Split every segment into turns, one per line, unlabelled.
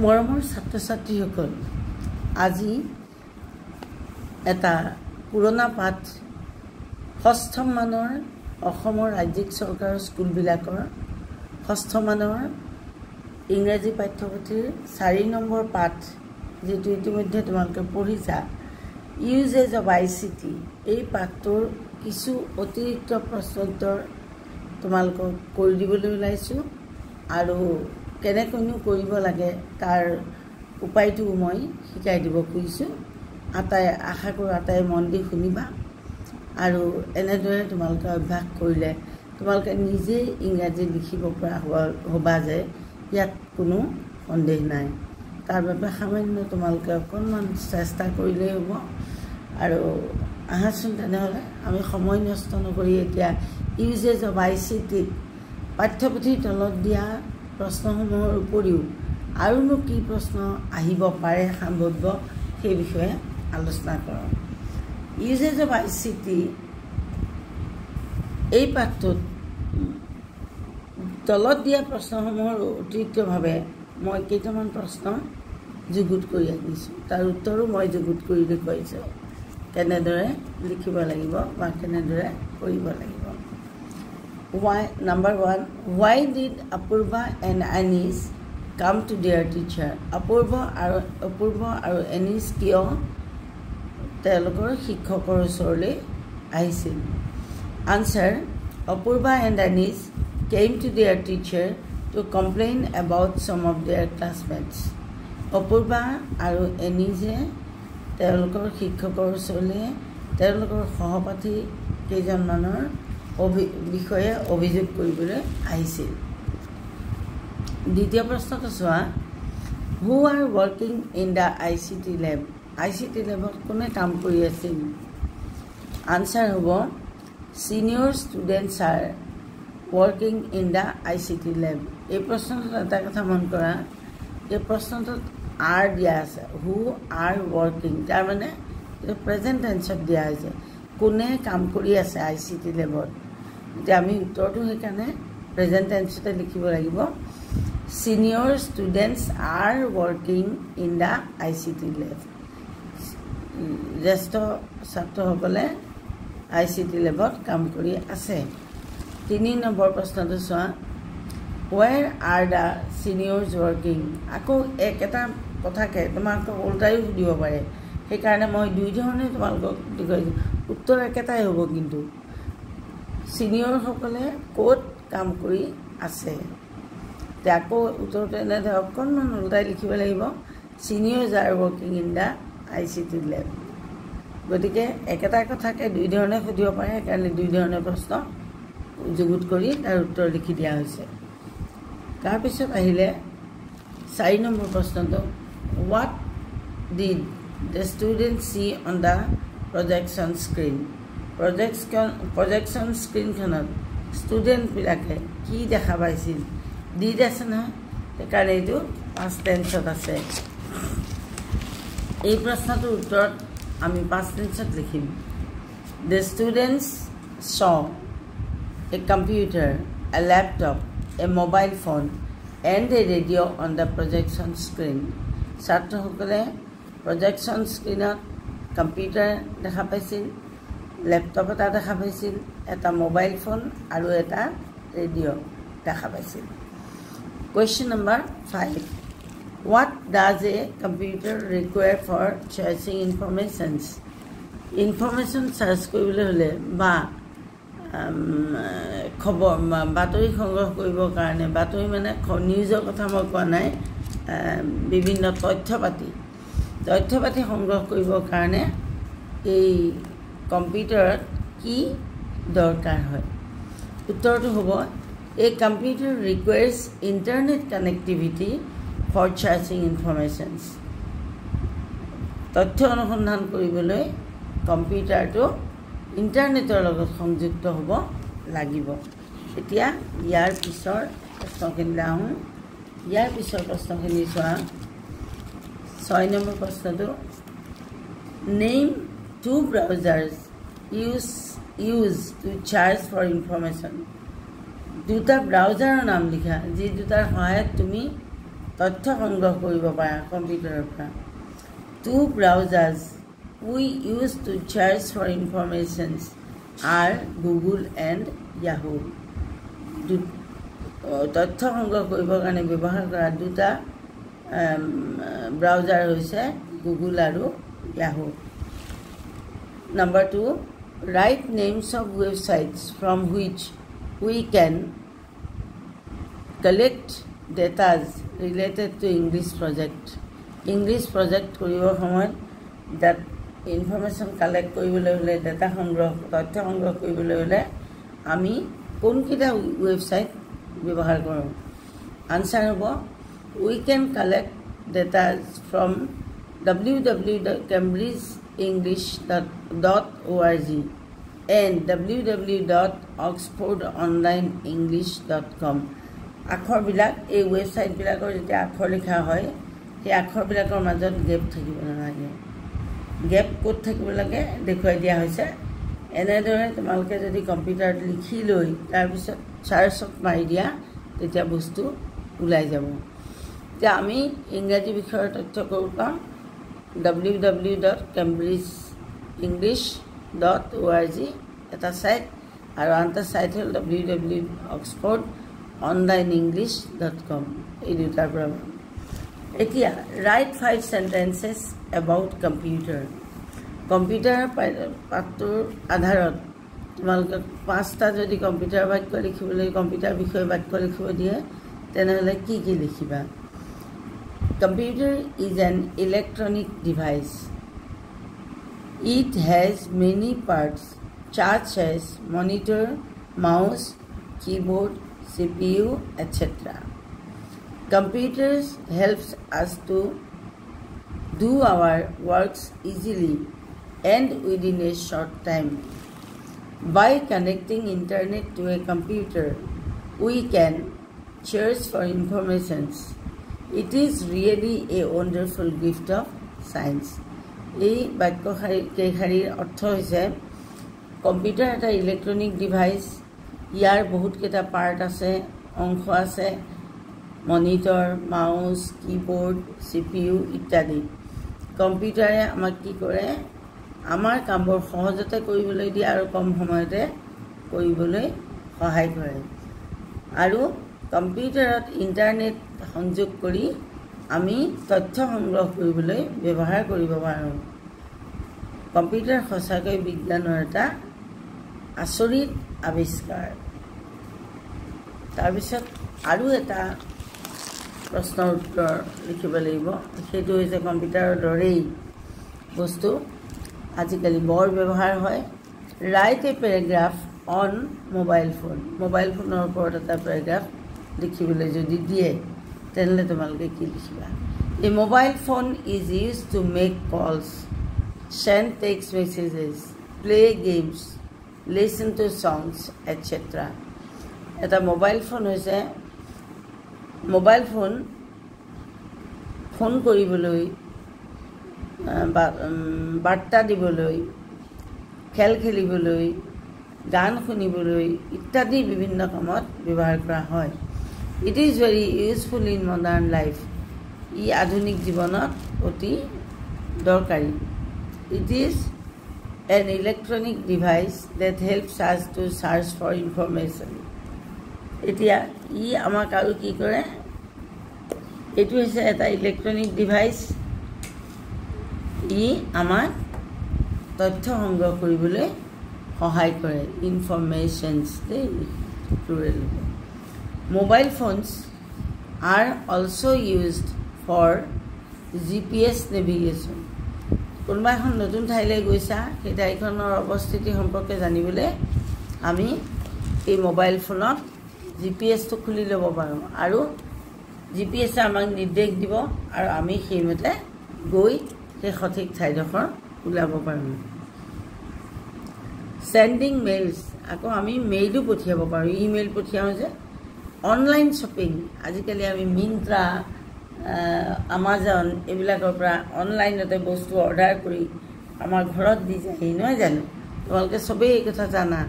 মৰমৰ ছাত্ৰ ছাত্ৰীসকল, আজি এটা পুৰণা পাঠ ষষ্ঠ মানৰ অসমৰ ৰাজ্যিক চৰকাৰৰ স্কুলবিলাকৰ ষষ্ঠ মানৰ ইংৰাজী পাঠ্যপুথিৰ 4 নম্বৰ পাঠ, যেটো ইতিমধ্যে তোমালোকে পঢ়িছা, ইউজেজ অফ ICT, এই পাঠটোৰ কিছু অতিৰিক্ত প্ৰশ্নোত্তৰ তোমালোকক কৰি দিবলৈ ওলাইছোঁ আৰু কেনেকৈনো কৰিব লাগে তাৰ উপায়টো মই শিকাই দিব খুজিছোঁ। আশা কৰোঁ আটাই মন দি শুনিবা আৰু এনেদৰে তোমালোকে অভ্যাস কৰিলে তোমালোকে নিজেই ইংৰাজী লিখিব পৰা হ'বা যে ইয়াত কোনো সন্দেহ নাই। তাৰ বাবে সামান্য তোমালোকে অকণমান চেষ্টা কৰিলেই হ'ব। আৰু আহাচোন তেনেহ'লে আমি সময় নষ্ট নকৰি এতিয়া ইউজেজ অফ ICT পাঠ্যপুথিৰ তলত দিয়া প্ৰশ্নসমূহৰ উপৰিও আৰুনো কি প্ৰশ্ন আহিব পাৰে সম্ভাৱ্য সেই বিষয়ে আলোচনা কৰোঁ। ইউজেজ অফ ICT এই পাঠটোত তলত দিয়া প্ৰশ্নসমূহৰ অতিৰিক্তভাৱে মই কেইটামান প্ৰশ্ন যুগুত কৰি আনিছোঁ, তাৰ উত্তৰো মই যুগুত কৰি দেখুৱাইছোঁ কেনেদৰে লিখিব লাগিব বা কেনেদৰে কৰিব লাগিব। Number 1, why did Apurva and Anish come to their teacher? Apurva আৰু Anish কিয় তেওঁলোকৰ শিক্ষকৰ ওচৰলৈ আহিছিল? Answer, Apurva and Anish came to their teacher to complain about some of their classmates. Apurva আৰু Anishe তেওঁলোকৰ শিক্ষকৰ ওচৰলৈ তেওঁলোকৰ সহপাঠী কেইজনমানৰ বিষয়ে অভিযোগ কৰিবলৈ আহিছিল। দ্বিতীয় প্ৰশ্নটো চোৱা, who are working in the ICT lab? ICT লেবত কোনে কাম কৰি আছিল? আনচাৰ হ'ব, senior students are working in the ICT lab. এই প্ৰশ্নটোত এটা কথা মন কৰা, এই প্ৰশ্নটোত আৰ দিয়া আছে, হু আৰ ৱৰ্কিং, তাৰমানে এইটো প্ৰেজেণ্ট টেন্সত দিয়া হৈছে, কোনে কাম কৰি আছে ICT লেবত। এতিয়া আমি উত্তৰটো সেইকাৰণে প্ৰেজেণ্ট টেন্সতে লিখিব লাগিব, senior students are working in the ICT লেব। জ্যেষ্ঠ ছাত্ৰসকলে ICT লেবত কাম কৰি আছে। 3 নম্বৰ প্ৰশ্নটো চোৱা, ৱেৰ আৰ দ্য চিনিয়ৰ্ছ ৱৰ্কিং? আকৌ একেটা কথাকে তোমালোকক ওলটাইও সুধিব পাৰে, সেইকাৰণে মই 2 ধৰণে তোমালোকক দেখুৱাইছোঁ। উত্তৰ একেটাই হ'ব, কিন্তু চিনিয়ৰসকলে ক'ত কাম কৰি আছে। এতিয়া আকৌ উত্তৰটো এনেদৰে অকণমান ওলটাই লিখিব লাগিব, seniors R working in the ICT লেব। গতিকে একেটা কথাকে 2 ধৰণে সুধিব পাৰে, সেইকাৰণে 2 ধৰণে প্ৰশ্ন যুগুত কৰি তাৰ উত্তৰ লিখি দিয়া হৈছে। তাৰপিছত আহিলে 4 নম্বৰ প্ৰশ্নটো, what did the student see on the projection screen? Projection স্ক্ৰীণখনত ষ্টুডেণ্টবিলাকে কি দেখা পাইছিল? ডিড আছে নহয়, সেইকাৰণে এইটো পাষ্ট টেন্সত আছে। এই প্ৰশ্নটোৰ উত্তৰত আমি পাষ্ট টেন্সত লিখিম, the students so A computer, A laptop, A mobile phone and A radio' on the projection screen. ছাত্ৰসকলে প্ৰজেকশ্যন স্ক্ৰীণত কম্পিউটাৰ দেখা পাইছিল, লেপটপ এটা দেখা পাইছিল, এটা মোবাইল ফোন আৰু এটা ৰেডিঅ' দেখা পাইছিল। Question number 5, what does a computer require for searching informations? ইনফৰমেশ্যন চাৰ্চ কৰিবলৈ হ'লে বা খবৰ বাতৰি সংগ্ৰহ কৰিবৰ কাৰণে, বাতৰি মানে নিউজৰ কথা মই কোৱা নাই, বিভিন্ন তথ্য পাতি সংগ্ৰহ কৰিবৰ কাৰণে এই কম্পিউটাৰত কি দৰকাৰ হয়? উত্তৰটো হ'ব, a computer requires internet connectivity for searching informations. তথ্য অনুসন্ধান কৰিবলৈ কম্পিউটাৰটো ইণ্টাৰনেটৰ লগত সংযুক্ত হ'ব লাগিব। এতিয়া ইয়াৰ পিছৰ প্ৰশ্নখিনিলৈ আহোঁ। ইয়াৰ পিছৰ প্ৰশ্নখিনি চোৱা, 6 নম্বৰ প্ৰশ্নটো, name 2 browsers use to search for information. 2টা ব্ৰাউজাৰৰ নাম লিখা, যি 2টাৰ সহায়ত তুমি তথ্য সংগ্ৰহ কৰিব পাৰা কম্পিউটাৰৰ পৰা। Two browsers we use to search for information are Google and Yahoo. তথ্য সংগ্ৰহ কৰিবৰ কাৰণে ব্যৱহাৰ কৰা দুটা ব্ৰাউজাৰ হৈছে গুগল আৰু Yahoo. Number 2, write names of websites from which we can collect data related to English project. English project কৰিবৰ সময়ত that information collect কৰিবলৈ হ'লে data সংগ্ৰহ তথ্য সংগ্ৰহ কৰিবলৈ হ'লে আমি কোনকেইটা ৱেবছাইট ব্যৱহাৰ কৰোঁ? আনসাৰ হ'ব we can collect data from www.cambridgeenglish.org and www.oxfordonlineenglish.com. আখৰবিলাক এই ৱেবছাইটবিলাকৰ যেতিয়া আখৰ লিখা হয় সেই আখৰবিলাকৰ মাজত গেপ থাকিব নালাগে। গেপ ক'ত থাকিব লাগে দেখুৱাই দিয়া হৈছে। এনেদৰে তোমালোকে যদি কম্পিউটাৰত লিখি লৈ তাৰপিছত চাৰ্চত মাৰি দিয়া তেতিয়া বস্তু ওলাই যাব। এতিয়া আমি ইংৰাজী বিষয়ৰ তথ্য ক'ৰ পাম? www.cambridgeenglish.org এটা ছাইট আৰু আনটা ছাইট হ'ল www.oxfordonlineenglish.com এই দুটাৰ পৰা। এতিয়া ৰাইট 5 sentences about computer. কম্পিউটাৰৰ পাঠটোৰ আধাৰত তোমালোকে 5টা যদি কম্পিউটাৰ বাক্য লিখিবলৈ কম্পিউটাৰ বিষয়ে বাক্য লিখিব দিয়ে তেনেহ'লে কি কি লিখিবা? Computer is an electronic device. It has many parts such as monitor, mouse, keyboard, CPU, etc. Computers helps us to do our works easily and within a short time. By connecting internet to a computer, we can search for information. It is really a wonderful gift of science. এই বাক্যশাৰীৰ অৰ্থ হৈছে computer এটা electronic device. ইয়াৰ বহুতকেইটা part আছে, অংশ আছে, monitor, mouse, keyboard, CPU ইত্যাদি। কম্পিউটাৰে আমাক কি কৰে? আমাৰ কামবোৰ সহজতে কৰিবলৈ দিয়ে আৰু কম সময়তে কৰিবলৈ সহায় কৰে। আৰু কম্পিউটাৰত ইণ্টাৰনেট সংযোগ কৰি আমি তথ্য সংগ্ৰহ কৰিবলৈ ব্যৱহাৰ কৰিব পাৰোঁ। কম্পিউটাৰ সঁচাকৈ বিজ্ঞানৰ এটা আচৰিত আৱিষ্কাৰ। তাৰপিছত আৰু এটা প্ৰশ্নৰ উত্তৰ লিখিব লাগিব। সেইটো হৈছে কম্পিউটাৰৰ দৰেই বস্তু আজিকালি বৰ ব্যৱহাৰ হয়। Right A paragraph on mobile phone. Mobile ফোনৰ ওপৰত এটা পেৰাগ্ৰাফ লিখিবলৈ যদি দিয়ে তেনেহ'লে তোমালোকে কি লিখিবা? A mobile phone is use to make calls, send text messages, play games, listen to songs etcetera. এটা মোবাইল ফোন হৈছে মোবাইল ফোন কৰিবলৈ, বাৰ্তা দিবলৈ, খেল খেলিবলৈ, গান শুনিবলৈ ইত্যাদি বিভিন্ন কামত ব্যৱহাৰ কৰা হয়। It is very useful in modern life. ই আধুনিক জীৱনত অতি দৰকাৰী। It is an electronic device that helps us to search for information. এতিয়া ই আমাক আৰু কি কৰে? এইটো হৈছে এটা ইলেক্ট্ৰনিক ডিভাইচ। ই আমাক তথ্য সংগ্ৰহ কৰিবলৈ সহায় কৰে। Informations they plural. Mobile phones are also' used for GPS navigation. কোনোবা এখন নতুন ঠাইলৈ গৈছা, সেই ঠাইখনৰ অৱস্থিতি সম্পৰ্কে জানিবলৈ আমি এই মোবাইল ফোনত GPS-টো খুলি ল'ব পাৰোঁ আৰু GPS-এ আমাক নিৰ্দেশ দিব আৰু আমি সেইমতে গৈ সেই সঠিক ঠাইডোখৰ ওলাব পাৰোঁ। চেণ্ডিং মেইলছ, আকৌ আমি মেইলো পঠিয়াব পাৰোঁ। ইমেইল পঠিয়াওঁ যে। অনলাইন শ্বপিং, আজিকালি আমি মিন্ত্ৰা, আমাজন এইবিলাকৰ পৰা অনলাইনতে বস্তু অৰ্ডাৰ কৰি আমাৰ ঘৰত দি যায়হি, নহয় জানো? তোমালোকে চবেই এই কথা জানা।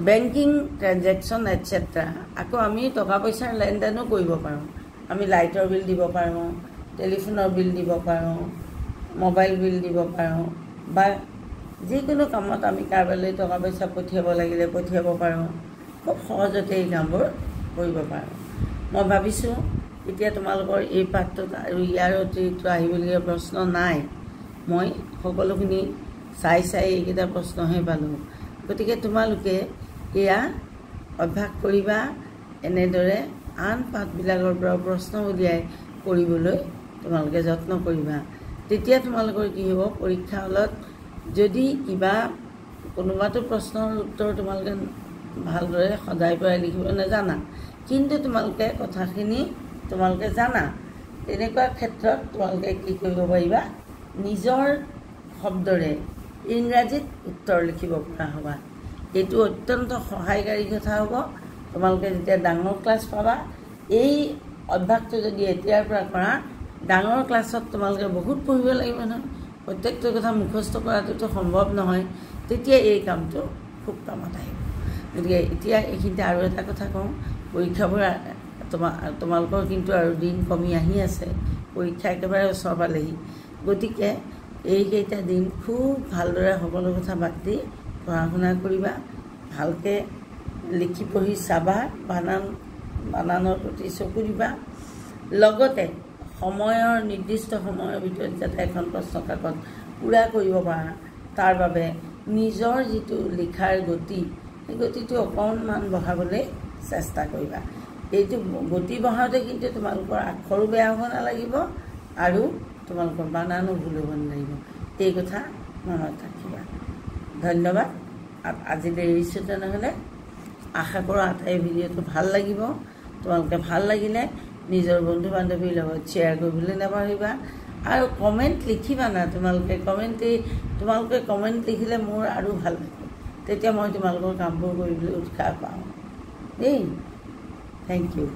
বেংকিং ট্ৰেনজেকশ্যন এটচেট্ৰা, আকৌ আমি টকা পইচাৰ লেনদেনো কৰিব পাৰোঁ। আমি লাইটৰ বিল দিব পাৰোঁ, টেলিফোনৰ বিল দিব পাৰোঁ, মোবাইল বিল দিব পাৰোঁ, বা যিকোনো কামত আমি কাৰোবালৈ টকা পইচা পঠিয়াব লাগিলে পঠিয়াব পাৰোঁ। খুব সহজতে এই কামবোৰ কৰিব পাৰোঁ। মই ভাবিছোঁ এতিয়া তোমালোকৰ এই পাঠটোত আৰু ইয়াৰ অতিৰিক্ত আহিবলগীয়া প্ৰশ্ন নাই। মই সকলোখিনি চাই এইকেইটা প্ৰশ্নহে পালোঁ। গতিকে তোমালোকে এয়া অভ্যাস কৰিবা, এনেদৰে আন পাঠবিলাকৰ পৰা প্ৰশ্ন উলিয়াই কৰিবলৈ তোমালোকে যত্ন কৰিবা। তেতিয়া তোমালোকৰ কি হ'ব, পৰীক্ষা হলত যদি কিবা কোনোবাটো প্ৰশ্নৰ উত্তৰ তোমালোকে ভালদৰে সদায় পৰাই লিখিব নাজানা, কিন্তু তোমালোকে কথাখিনি তোমালোকে জানা, তেনেকুৱা ক্ষেত্ৰত তোমালোকে কি কৰিব পাৰিবা, নিজৰ শব্দৰে ইংৰাজীত উত্তৰ লিখিব পৰা হ'বা। এইটো অত্যন্ত সহায়কাৰী কথা হ'ব। তোমালোকে যেতিয়া ডাঙৰ ক্লাছ পাবা, এই অভ্যাসটো যদি এতিয়াৰ পৰা কৰা, ডাঙৰ ক্লাছত তোমালোকে বহুত পঢ়িব লাগিব নহয়, প্ৰত্যেকটো কথা মুখস্থ কৰাটোতো সম্ভৱ নহয়, তেতিয়া এই কামটো খুব কামত আহিব। গতিকে এতিয়া এইখিনিতে আৰু এটা কথা কওঁ, পৰীক্ষাবোৰ তোমালোকৰ কিন্তু আৰু দিন কমি আহি আছে, পৰীক্ষা একেবাৰে ওচৰ পালেহি। গতিকে এইকেইটা দিন খুব ভালদৰে সকলো কথা বাদ দি পঢ়া শুনা কৰিবা, ভালকৈ লিখি পঢ়ি চাবা, বানানৰ প্ৰতি চকু দিবা। লগতে সময়ৰ নিৰ্দিষ্ট সময়ৰ ভিতৰত যাতে এখন প্ৰশ্ন কাকত পূৰা কৰিব পাৰা, তাৰ বাবে নিজৰ যিটো লিখাৰ গতি, সেই গতিটো অকণমান বঢ়াবলৈ চেষ্টা কৰিবা। এইটো গতি বঢ়াওঁতে কিন্তু তোমালোকৰ আখৰো বেয়া হ'ব নালাগিব আৰু তোমালোকৰ বানানো ভুল হ'ব নালাগিব। এই কথা মনত ৰাখিবা। ধন্যবাদ। আজিলৈ এৰিছোঁ। তেনেহ'লে আশা কৰোঁ আটাই ভিডিঅ'টো ভাল লাগিব। তোমালোকে ভাল লাগিলে নিজৰ বন্ধু বান্ধৱীৰ লগত শ্বেয়াৰ কৰিবলৈ নাপাহৰিবা আৰু কমেণ্ট লিখিবা না। তোমালোকে কমেণ্ট লিখিলে মোৰ আৰু ভাল লাগে, তেতিয়া মই তোমালোকৰ কামবোৰ কৰিবলৈ উৎসাহ পাওঁ দেই। Thank U.